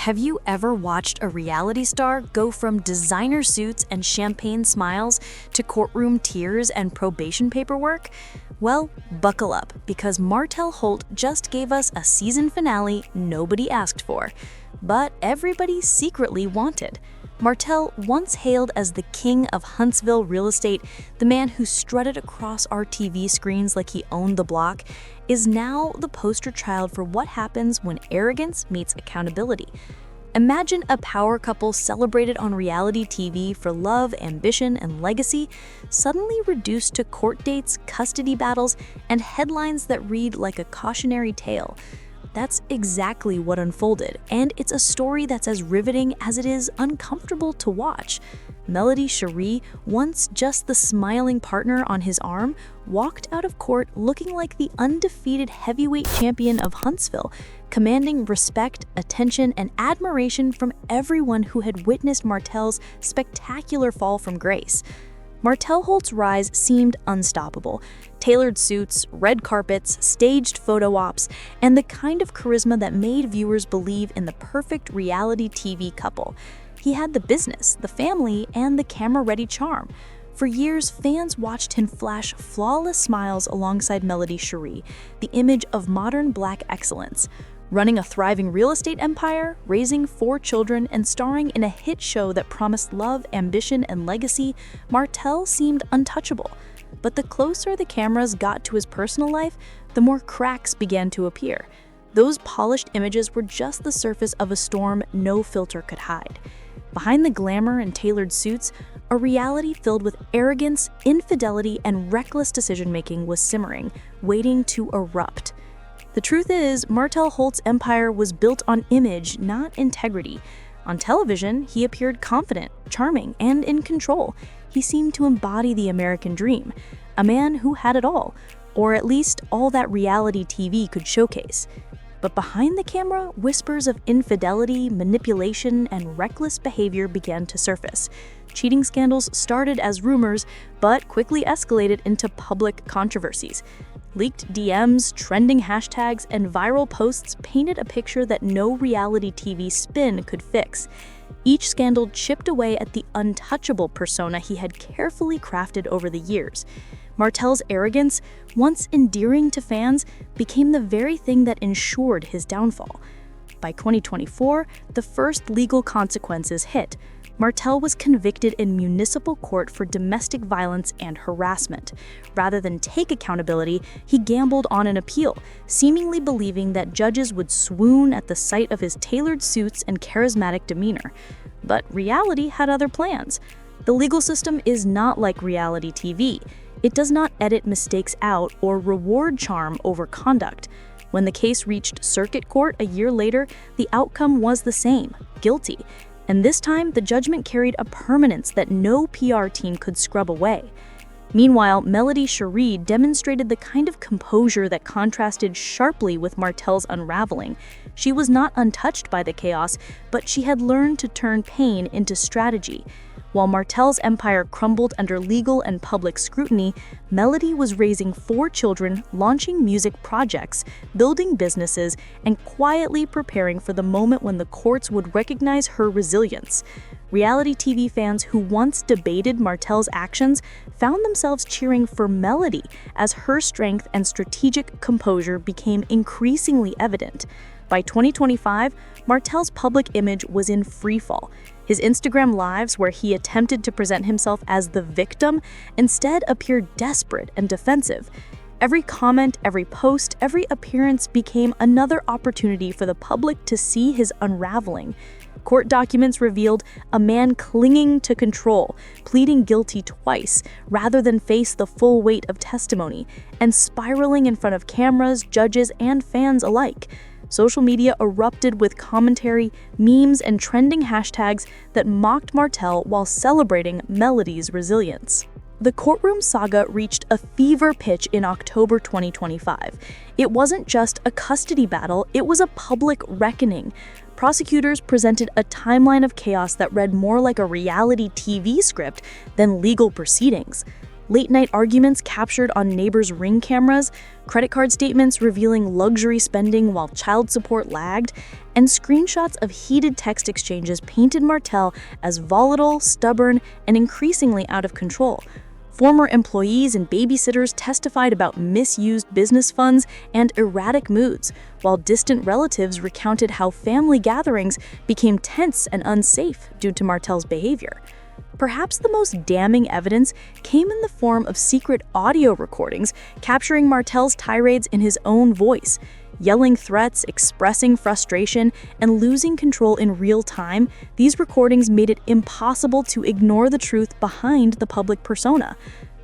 Have you ever watched a reality star go from designer suits and champagne smiles to courtroom tears and probation paperwork? Well, buckle up, because Martell Holt just gave us a season finale nobody asked for, but everybody secretly wanted. Martell, once hailed as the king of Huntsville real estate, the man who strutted across our TV screens like he owned the block, is now the poster child for what happens when arrogance meets accountability. Imagine a power couple celebrated on reality TV for love, ambition, and legacy, suddenly reduced to court dates, custody battles, and headlines that read like a cautionary tale. That's exactly what unfolded, and it's a story that's as riveting as it is uncomfortable to watch. Shari, once just the smiling partner on his arm, walked out of court looking like the undefeated heavyweight champion of Huntsville, commanding respect, attention, and admiration from everyone who had witnessed Martell's spectacular fall from grace. Martell Holt's rise seemed unstoppable. Tailored suits, red carpets, staged photo ops, and the kind of charisma that made viewers believe in the perfect reality TV couple. He had the business, the family, and the camera-ready charm. For years, fans watched him flash flawless smiles alongside Shari, the image of modern Black excellence. Running a thriving real estate empire, raising 4 children, and starring in a hit show that promised love, ambition, and legacy, Martell seemed untouchable. But the closer the cameras got to his personal life, the more cracks began to appear. Those polished images were just the surface of a storm no filter could hide. Behind the glamour and tailored suits, a reality filled with arrogance, infidelity, and reckless decision-making was simmering, waiting to erupt. The truth is, Martell Holt's empire was built on image, not integrity. On television, he appeared confident, charming, and in control. He seemed to embody the American dream, a man who had it all, or at least all that reality TV could showcase. But behind the camera, whispers of infidelity, manipulation, and reckless behavior began to surface. Cheating scandals started as rumors, but quickly escalated into public controversies. Leaked DMs, trending hashtags, and viral posts painted a picture that no reality TV spin could fix. Each scandal chipped away at the untouchable persona he had carefully crafted over the years. Martell's arrogance, once endearing to fans, became the very thing that ensured his downfall. By 2024, the first legal consequences hit. Martell was convicted in municipal court for domestic violence and harassment. Rather than take accountability, he gambled on an appeal, seemingly believing that judges would swoon at the sight of his tailored suits and charismatic demeanor. But reality had other plans. The legal system is not like reality TV. It does not edit mistakes out or reward charm over conduct. When the case reached circuit court a year later, the outcome was the same: guilty. And this time, the judgment carried a permanence that no PR team could scrub away. Meanwhile, Shari demonstrated the kind of composure that contrasted sharply with Martell's unraveling. She was not untouched by the chaos, but she had learned to turn pain into strategy. While Martell's empire crumbled under legal and public scrutiny, Melody was raising 4 children, launching music projects, building businesses, and quietly preparing for the moment when the courts would recognize her resilience. Reality TV fans who once debated Martell's actions found themselves cheering for Melody as her strength and strategic composure became increasingly evident. By 2025, Martell's public image was in freefall. His Instagram lives, where he attempted to present himself as the victim, instead appeared desperate and defensive. Every comment, every post, every appearance became another opportunity for the public to see his unraveling. Court documents revealed a man clinging to control, pleading guilty twice, rather than face the full weight of testimony, and spiraling in front of cameras, judges, and fans alike. Social media erupted with commentary, memes, and trending hashtags that mocked Martell while celebrating Melody's resilience. The courtroom saga reached a fever pitch in October 2025. It wasn't just a custody battle, it was a public reckoning. Prosecutors presented a timeline of chaos that read more like a reality TV script than legal proceedings. late-night arguments captured on neighbors' Ring cameras, credit card statements revealing luxury spending while child support lagged, and screenshots of heated text exchanges painted Martell as volatile, stubborn, and increasingly out of control. Former employees and babysitters testified about misused business funds and erratic moods, while distant relatives recounted how family gatherings became tense and unsafe due to Martell's behavior. Perhaps the most damning evidence came in the form of secret audio recordings capturing Martell's tirades in his own voice. Yelling threats, expressing frustration, and losing control in real time, these recordings made it impossible to ignore the truth behind the public persona.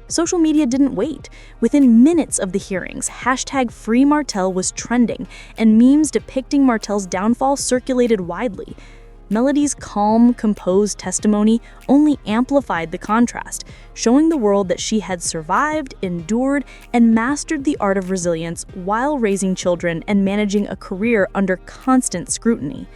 Social media didn't wait. Within minutes of the hearings, #FreeMartell was trending, and memes depicting Martell's downfall circulated widely. Melody's calm, composed testimony only amplified the contrast, showing the world that she had survived, endured, and mastered the art of resilience while raising children and managing a career under constant scrutiny.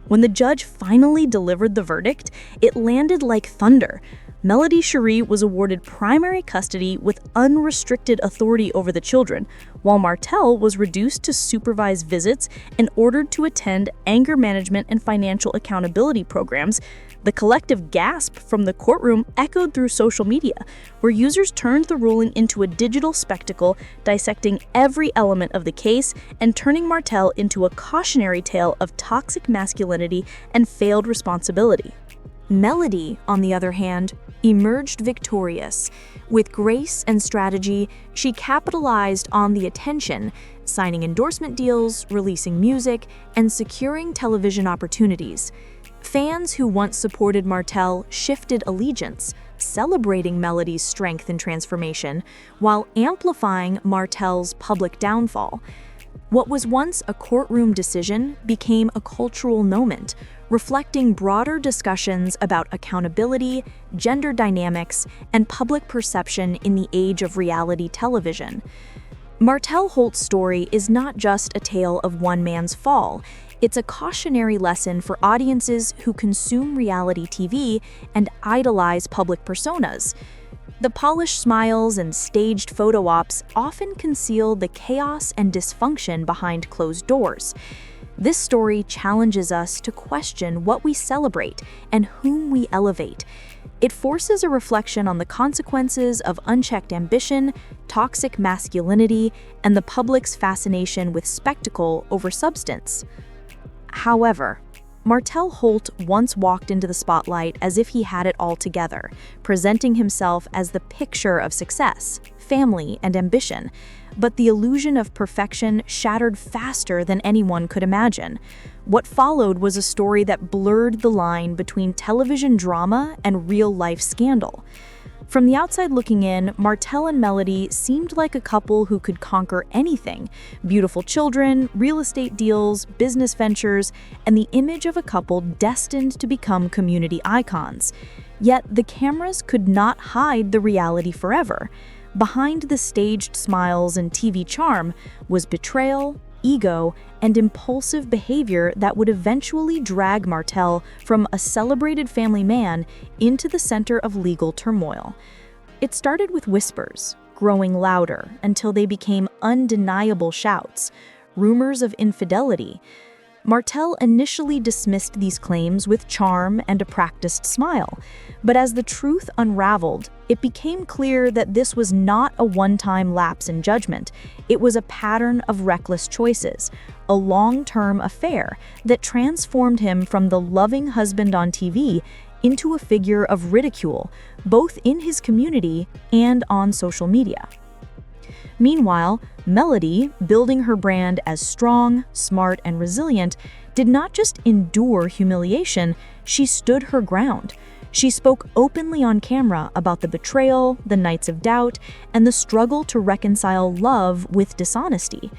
When the judge finally delivered the verdict, it landed like thunder. Melody Shari was awarded primary custody with unrestricted authority over the children, while Martell was reduced to supervised visits and ordered to attend anger management and financial accountability programs. The collective gasp from the courtroom echoed through social media, where users turned the ruling into a digital spectacle, dissecting every element of the case and turning Martell into a cautionary tale of toxic masculinity and failed responsibility. Melody, on the other hand, emerged victorious. With grace and strategy, she capitalized on the attention, signing endorsement deals, releasing music, and securing television opportunities. Fans who once supported Martell shifted allegiance, celebrating Melody's strength and transformation, while amplifying Martell's public downfall. What was once a courtroom decision became a cultural moment, reflecting broader discussions about accountability, gender dynamics, and public perception in the age of reality television. Martell Holt's story is not just a tale of one man's fall. It's a cautionary lesson for audiences who consume reality TV and idolize public personas. The polished smiles and staged photo ops often conceal the chaos and dysfunction behind closed doors. This story challenges us to question what we celebrate and whom we elevate. It forces a reflection on the consequences of unchecked ambition, toxic masculinity, and the public's fascination with spectacle over substance. However, Martell Holt once walked into the spotlight as if he had it all together, presenting himself as the picture of success, family, and ambition. But the illusion of perfection shattered faster than anyone could imagine. What followed was a story that blurred the line between television drama and real-life scandal. From the outside looking in, Martell and Melody seemed like a couple who could conquer anything: beautiful children, real estate deals, business ventures, and the image of a couple destined to become community icons. Yet the cameras could not hide the reality forever. Behind the staged smiles and TV charm was betrayal, ego, and impulsive behavior that would eventually drag Martell from a celebrated family man into the center of legal turmoil. It started with whispers, growing louder until they became undeniable shouts, rumors of infidelity. Martell initially dismissed these claims with charm and a practiced smile, but as the truth unraveled, it became clear that this was not a one-time lapse in judgment. It was a pattern of reckless choices, a long-term affair that transformed him from the loving husband on TV into a figure of ridicule, both in his community and on social media. Meanwhile, Melody, building her brand as strong, smart, and resilient, did not just endure humiliation, she stood her ground. She spoke openly on camera about the betrayal, the nights of doubt, and the struggle to reconcile love with dishonesty.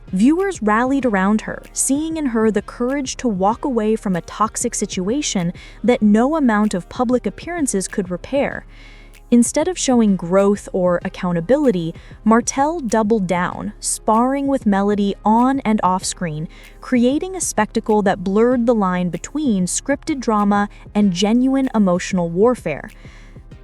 Viewers rallied around her, seeing in her the courage to walk away from a toxic situation that no amount of public appearances could repair. Instead of showing growth or accountability, Martell doubled down, sparring with Melody on and off screen, creating a spectacle that blurred the line between scripted drama and genuine emotional warfare.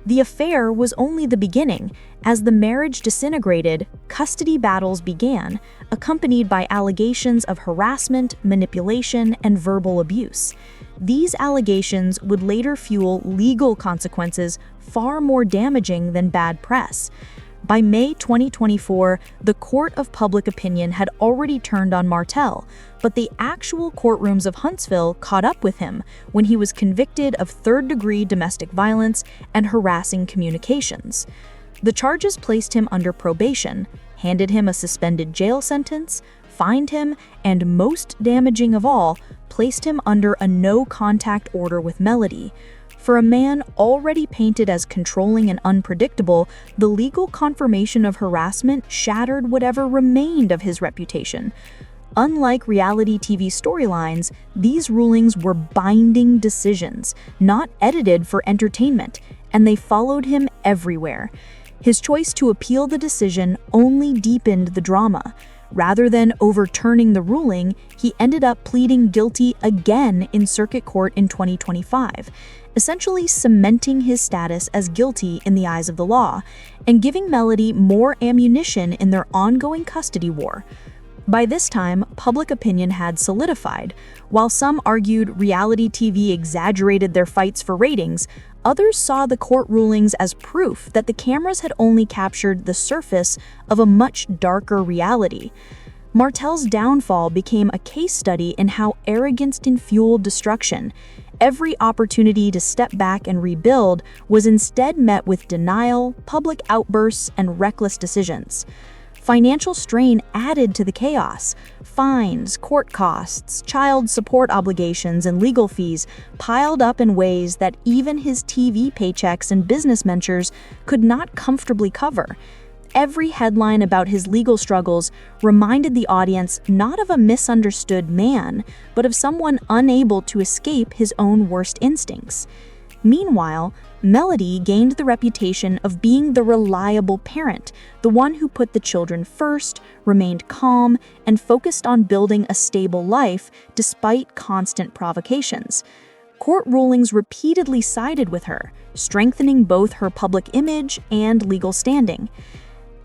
The affair was only the beginning. As the marriage disintegrated, custody battles began, accompanied by allegations of harassment, manipulation, and verbal abuse. These allegations would later fuel legal consequences far more damaging than bad press. By May 2024, the court of public opinion had already turned on Martell, but the actual courtrooms of Huntsville caught up with him when he was convicted of third-degree domestic violence and harassing communications. The charges placed him under probation, handed him a suspended jail sentence, fined him, and most damaging of all, placed him under a no-contact order with Melody. For a man already painted as controlling and unpredictable, the legal confirmation of harassment shattered whatever remained of his reputation. Unlike reality TV storylines, these rulings were binding decisions, not edited for entertainment, and they followed him everywhere. His choice to appeal the decision only deepened the drama. Rather than overturning the ruling, he ended up pleading guilty again in circuit court in 2025, essentially cementing his status as guilty in the eyes of the law, and giving Melody more ammunition in their ongoing custody war. By this time, public opinion had solidified. While some argued reality TV exaggerated their fights for ratings, others saw the court rulings as proof that the cameras had only captured the surface of a much darker reality. Martell's downfall became a case study in how arrogance can fuel destruction. Every opportunity to step back and rebuild was instead met with denial, public outbursts, and reckless decisions. Financial strain added to the chaos. Fines, court costs, child support obligations, and legal fees piled up in ways that even his TV paychecks and business ventures could not comfortably cover. Every headline about his legal struggles reminded the audience not of a misunderstood man, but of someone unable to escape his own worst instincts. Meanwhile, Melody gained the reputation of being the reliable parent, the one who put the children first, remained calm, and focused on building a stable life despite constant provocations. Court rulings repeatedly sided with her, strengthening both her public image and legal standing.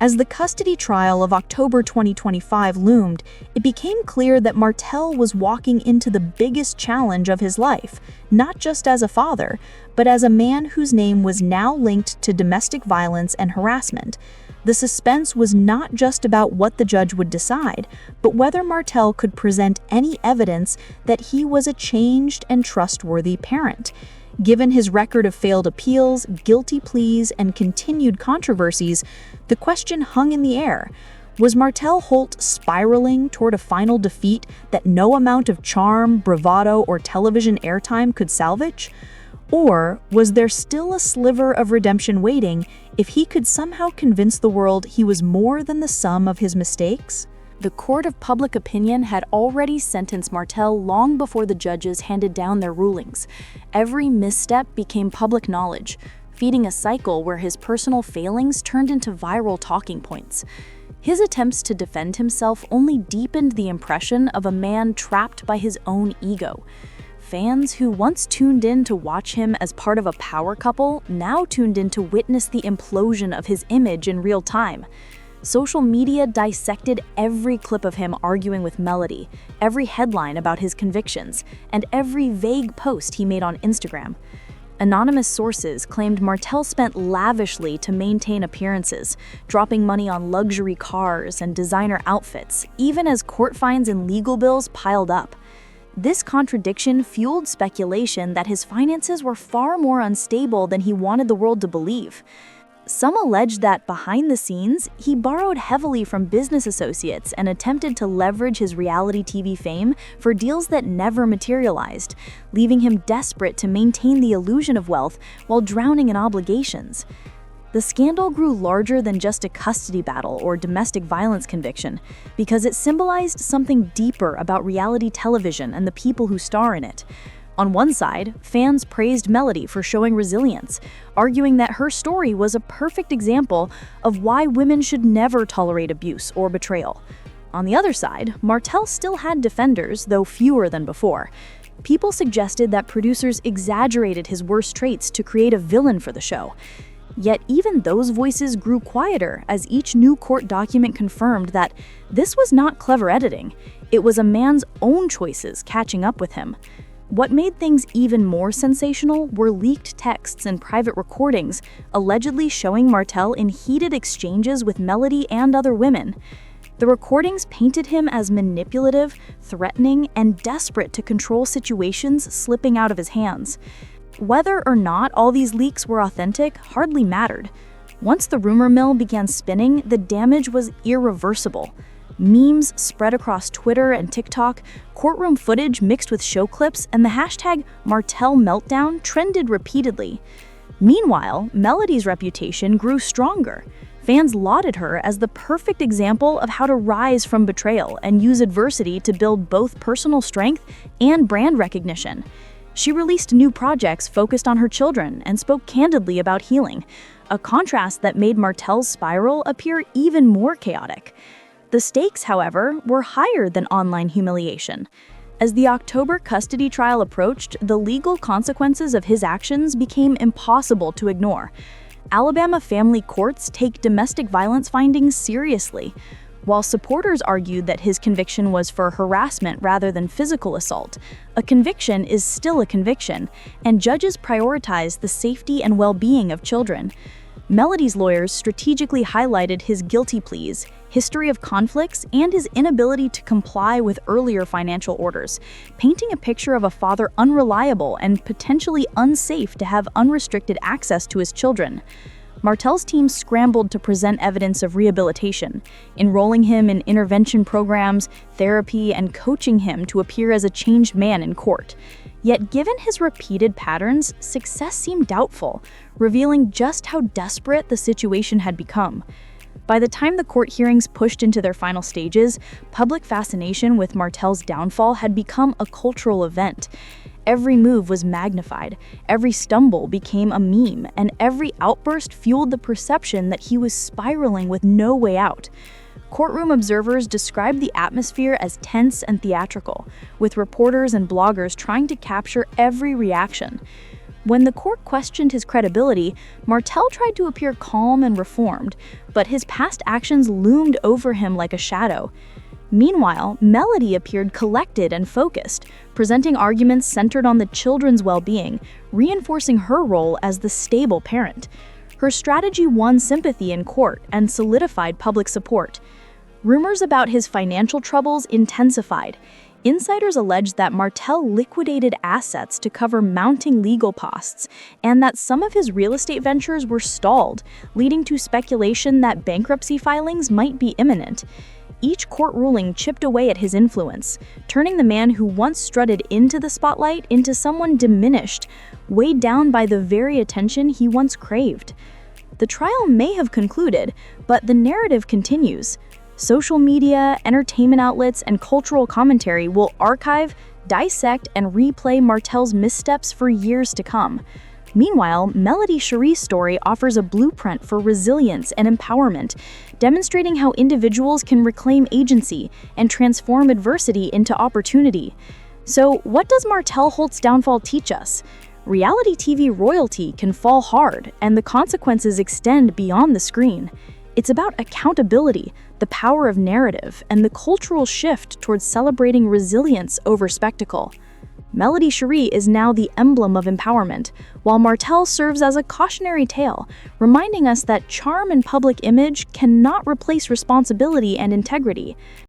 As the custody trial of October 2025 loomed, it became clear that Martell was walking into the biggest challenge of his life, not just as a father, but as a man whose name was now linked to domestic violence and harassment. The suspense was not just about what the judge would decide, but whether Martell could present any evidence that he was a changed and trustworthy parent. Given his record of failed appeals, guilty pleas, and continued controversies, the question hung in the air. Was Martell Holt spiraling toward a final defeat that no amount of charm, bravado, or television airtime could salvage? Or was there still a sliver of redemption waiting if he could somehow convince the world he was more than the sum of his mistakes? The court of public opinion had already sentenced Martell long before the judges handed down their rulings. Every misstep became public knowledge, feeding a cycle where his personal failings turned into viral talking points. His attempts to defend himself only deepened the impression of a man trapped by his own ego. Fans who once tuned in to watch him as part of a power couple now tuned in to witness the implosion of his image in real time. Social media dissected every clip of him arguing with Melody, every headline about his convictions, and every vague post he made on Instagram. Anonymous sources claimed Martell spent lavishly to maintain appearances, dropping money on luxury cars and designer outfits, even as court fines and legal bills piled up. This contradiction fueled speculation that his finances were far more unstable than he wanted the world to believe. Some alleged that behind the scenes, he borrowed heavily from business associates and attempted to leverage his reality TV fame for deals that never materialized, leaving him desperate to maintain the illusion of wealth while drowning in obligations. The scandal grew larger than just a custody battle or domestic violence conviction, because it symbolized something deeper about reality television and the people who star in it. On one side, fans praised Melody for showing resilience, arguing that her story was a perfect example of why women should never tolerate abuse or betrayal. On the other side, Martell still had defenders, though fewer than before. People suggested that producers exaggerated his worst traits to create a villain for the show. Yet even those voices grew quieter as each new court document confirmed that this was not clever editing. It was a man's own choices catching up with him. What made things even more sensational were leaked texts and private recordings, allegedly showing Martell in heated exchanges with Melody and other women. The recordings painted him as manipulative, threatening, and desperate to control situations slipping out of his hands. Whether or not all these leaks were authentic hardly mattered. Once the rumor mill began spinning, the damage was irreversible. Memes spread across Twitter and TikTok, courtroom footage mixed with show clips, and the hashtag Martell Meltdown trended repeatedly. Meanwhile, Melody's reputation grew stronger. Fans lauded her as the perfect example of how to rise from betrayal and use adversity to build both personal strength and brand recognition. She released new projects focused on her children and spoke candidly about healing, a contrast that made Martell's spiral appear even more chaotic. The stakes, however, were higher than online humiliation. As the October custody trial approached, the legal consequences of his actions became impossible to ignore. Alabama family courts take domestic violence findings seriously. While supporters argued that his conviction was for harassment rather than physical assault, a conviction is still a conviction, and judges prioritize the safety and well-being of children. Melody's lawyers strategically highlighted his guilty pleas, history of conflicts, and his inability to comply with earlier financial orders, painting a picture of a father unreliable and potentially unsafe to have unrestricted access to his children. Martell's team scrambled to present evidence of rehabilitation, enrolling him in intervention programs, therapy, and coaching him to appear as a changed man in court. Yet given his repeated patterns, success seemed doubtful, revealing just how desperate the situation had become. By the time the court hearings pushed into their final stages, public fascination with Martell's downfall had become a cultural event. Every move was magnified, every stumble became a meme, and every outburst fueled the perception that he was spiraling with no way out. Courtroom observers described the atmosphere as tense and theatrical, with reporters and bloggers trying to capture every reaction. When the court questioned his credibility, Martell tried to appear calm and reformed, but his past actions loomed over him like a shadow. Meanwhile, Melody appeared collected and focused, presenting arguments centered on the children's well-being, reinforcing her role as the stable parent. Her strategy won sympathy in court and solidified public support. Rumors about his financial troubles intensified. Insiders alleged that Martell liquidated assets to cover mounting legal costs, and that some of his real estate ventures were stalled, leading to speculation that bankruptcy filings might be imminent. Each court ruling chipped away at his influence, turning the man who once strutted into the spotlight into someone diminished, weighed down by the very attention he once craved. The trial may have concluded, but the narrative continues. Social media, entertainment outlets, and cultural commentary will archive, dissect, and replay Martell's missteps for years to come. Meanwhile, Melody Shari's story offers a blueprint for resilience and empowerment, demonstrating how individuals can reclaim agency and transform adversity into opportunity. So, what does Martell Holt's downfall teach us? Reality TV royalty can fall hard, and the consequences extend beyond the screen. It's about accountability, the power of narrative, and the cultural shift towards celebrating resilience over spectacle. Melody Shari is now the emblem of empowerment, while Martell serves as a cautionary tale, reminding us that charm and public image cannot replace responsibility and integrity.